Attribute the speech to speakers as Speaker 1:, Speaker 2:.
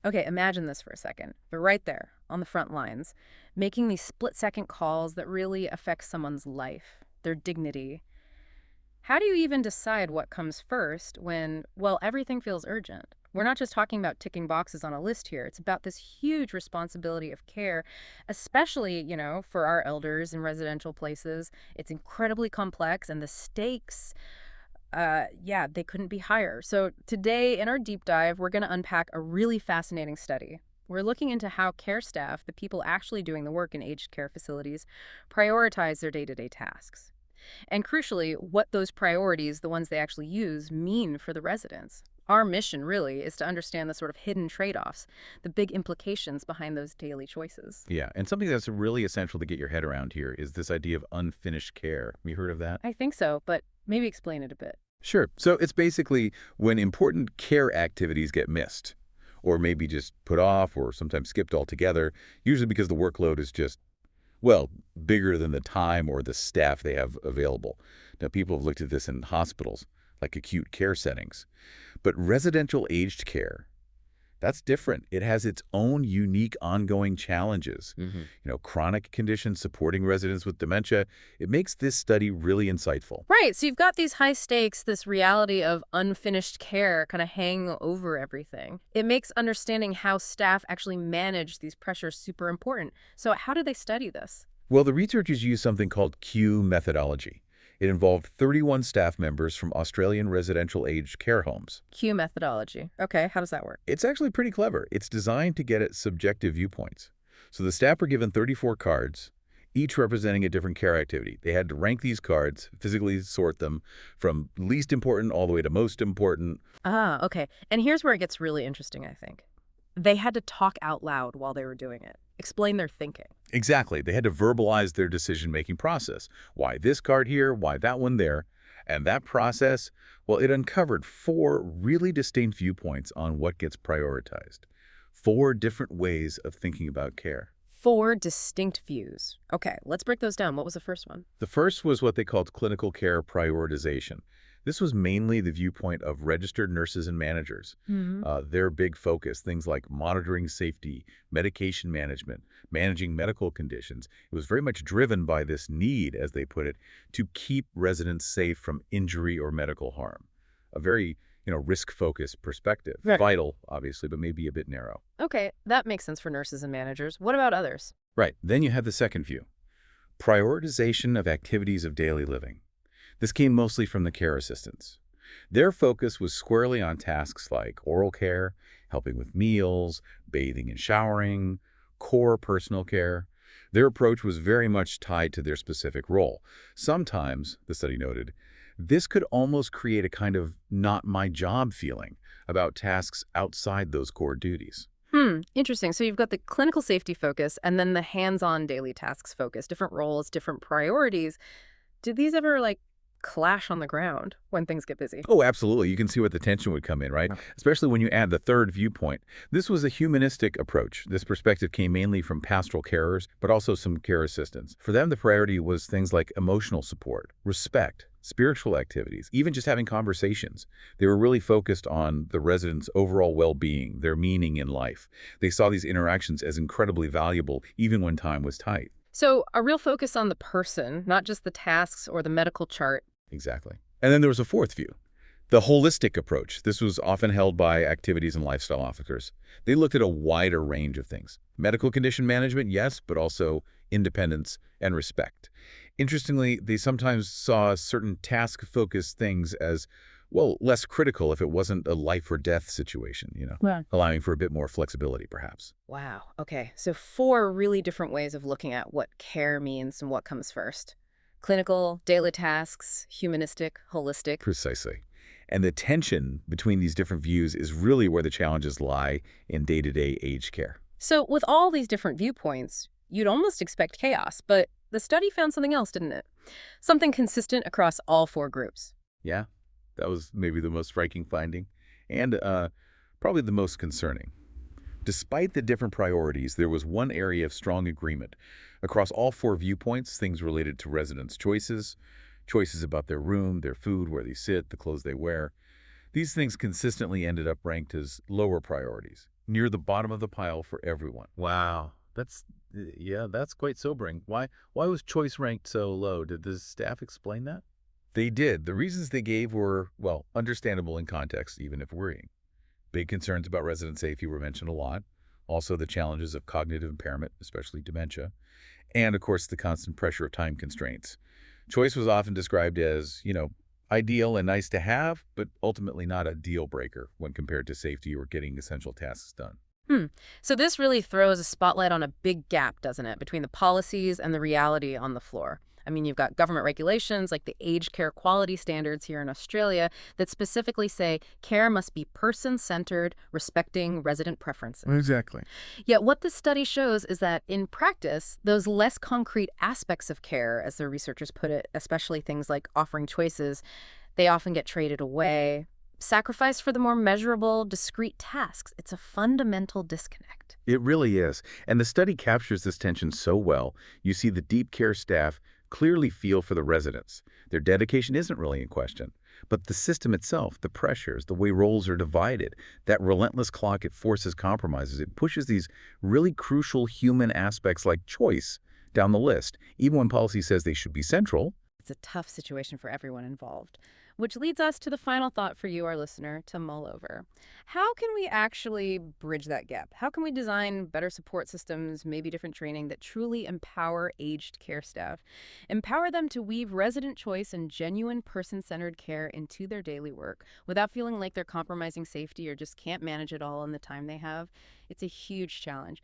Speaker 1: Okay, imagine this for a second. They're right there on the front lines, making these split-second calls that really affect someone's life, their dignity. How do you even decide what comes first when, well, everything feels urgent? We're not just talking about ticking boxes on a list here. It's about this huge responsibility of care, especially, for our elders in residential places. It's incredibly complex, and the stakes, yeah, they couldn't be higher. So today in our deep dive, we're going to unpack a really fascinating study. We're looking into how care staff, the people actually doing the work in aged care facilities, prioritize their day-to-day tasks. And crucially, what those priorities, the ones they actually use, mean for the residents. Our mission, really, is to understand the sort of hidden trade-offs, the big implications behind those daily choices.
Speaker 2: Yeah, and something that's really essential to get your head around here is this idea of unfinished care. Have you heard of that?
Speaker 1: I think so, but maybe explain it a bit.
Speaker 2: Sure. So it's basically when important care activities get missed, or maybe just put off, or sometimes skipped altogether, usually because the workload is just, well, bigger than the time or the staff they have available. Now, people have looked at this in hospitals, like acute care settings. But residential aged care, that's different. It has its own unique ongoing challenges. Chronic conditions supporting residents with dementia. It makes this study really insightful.
Speaker 1: Right, so you've got these high stakes, this reality of unfinished care kind of hang over everything. It makes understanding how staff actually manage these pressures super important. So how do they study this?
Speaker 2: Well, the researchers used something called Q methodology. It involved 31 staff members from Australian residential aged care homes.
Speaker 1: Q methodology. Okay, how does that work?
Speaker 2: It's actually pretty clever. It's designed to get at subjective viewpoints. So the staff were given 34 cards, each representing a different care activity. They had to rank these cards, physically sort them from least important all the way to most important.
Speaker 1: Ah, okay. And here's where it gets really interesting, I think. They had to talk out loud while they were doing it, explain their thinking.
Speaker 2: Exactly. They had to verbalize their decision-making process. Why this card here? Why that one there? And that process, well, it uncovered 4 really distinct viewpoints on what gets prioritized. 4 different ways of thinking about care.
Speaker 1: 4 distinct views. Okay, let's break those down. What was the first one?
Speaker 2: The first was what they called clinical care prioritization. This was mainly the viewpoint of registered nurses and managers. Their big focus, things like monitoring safety, medication management, managing medical conditions. It was very much driven by this need, as they put it, to keep residents safe from injury or medical harm. A very, risk-focused perspective.
Speaker 1: Right.
Speaker 2: Vital, obviously, but maybe a bit narrow.
Speaker 1: Okay, that makes sense for nurses and managers. What about others?
Speaker 2: Right. Then you have the second view. Prioritization of activities of daily living. This came mostly from the care assistants. Their focus was squarely on tasks like oral care, helping with meals, bathing and showering, core personal care. Their approach was very much tied to their specific role. Sometimes, the study noted, this could almost create a kind of not my job feeling about tasks outside those core duties.
Speaker 1: Interesting. So you've got the clinical safety focus and then the hands-on daily tasks focus, different roles, different priorities. Did these ever, clash on the ground when things get busy?
Speaker 2: Oh, absolutely. You can see what the tension would come in, right? Especially when you add the third viewpoint. This was a humanistic approach. This perspective came mainly from pastoral carers, but also some care assistants. For them, the priority was things like emotional support, respect, spiritual activities, even just having conversations. They were really focused on the residents' overall well-being, their meaning in life. They saw these interactions as incredibly valuable, even when time was tight.
Speaker 1: So a real focus on the person, not just the tasks or the medical chart.
Speaker 2: Exactly. And then there was a fourth view, the holistic approach. This was often held by activities and lifestyle officers. They looked at a wider range of things. Medical condition management, yes, but also independence and respect. Interestingly, they sometimes saw certain task-focused things as, well, less critical if it wasn't a life or death situation,
Speaker 1: Yeah.
Speaker 2: allowing for a bit more flexibility, perhaps.
Speaker 1: Wow. Okay. So 4 really different ways of looking at what care means and what comes first. Clinical, daily tasks, humanistic, holistic.
Speaker 2: Precisely. And the tension between these different views is really where the challenges lie in day-to-day aged care.
Speaker 1: So with all these different viewpoints, you'd almost expect chaos, but the study found something else, didn't it? Something consistent across all 4 groups.
Speaker 2: Yeah, that was maybe the most striking finding, and probably the most concerning. Despite the different priorities, there was one area of strong agreement. Across all 4 viewpoints, things related to residents' choices about their room, their food, where they sit, the clothes they wear. These things consistently ended up ranked as lower priorities, near the bottom of the pile for everyone.
Speaker 3: Wow. Yeah, that's quite sobering. Why was choice ranked so low? Did the staff explain that?
Speaker 2: They did. The reasons they gave were, well, understandable in context, even if worrying. Big concerns about resident safety were mentioned a lot. Also, the challenges of cognitive impairment, especially dementia. And, of course, the constant pressure of time constraints. Choice was often described as, ideal and nice to have, but ultimately not a deal breaker when compared to safety or getting essential tasks done.
Speaker 1: Hmm. So this really throws a spotlight on a big gap, doesn't it, between the policies and the reality on the floor. I mean, you've got government regulations like the aged care quality standards here in Australia that specifically say care must be person-centered, respecting resident preferences.
Speaker 3: Exactly.
Speaker 1: Yet what this study shows is that in practice, those less concrete aspects of care, as the researchers put it, especially things like offering choices, they often get traded away, sacrificed for the more measurable, discrete tasks. It's a fundamental disconnect.
Speaker 2: It really is. And the study captures this tension so well. You see the deep care staff clearly feel for the residents. Their dedication isn't really in question. But the system itself, the pressures, the way roles are divided, that relentless clock, it forces compromises. It pushes these really crucial human aspects like choice down the list. Even when policy says they should be central,
Speaker 1: It's a tough situation for everyone involved. Which leads us to the final thought for you, our listener, to mull over. How can we actually bridge that gap? How can we design better support systems, maybe different training that truly empower aged care staff? Empower them to weave resident choice and genuine person-centered care into their daily work without feeling like they're compromising safety or just can't manage it all in the time they have. It's a huge challenge.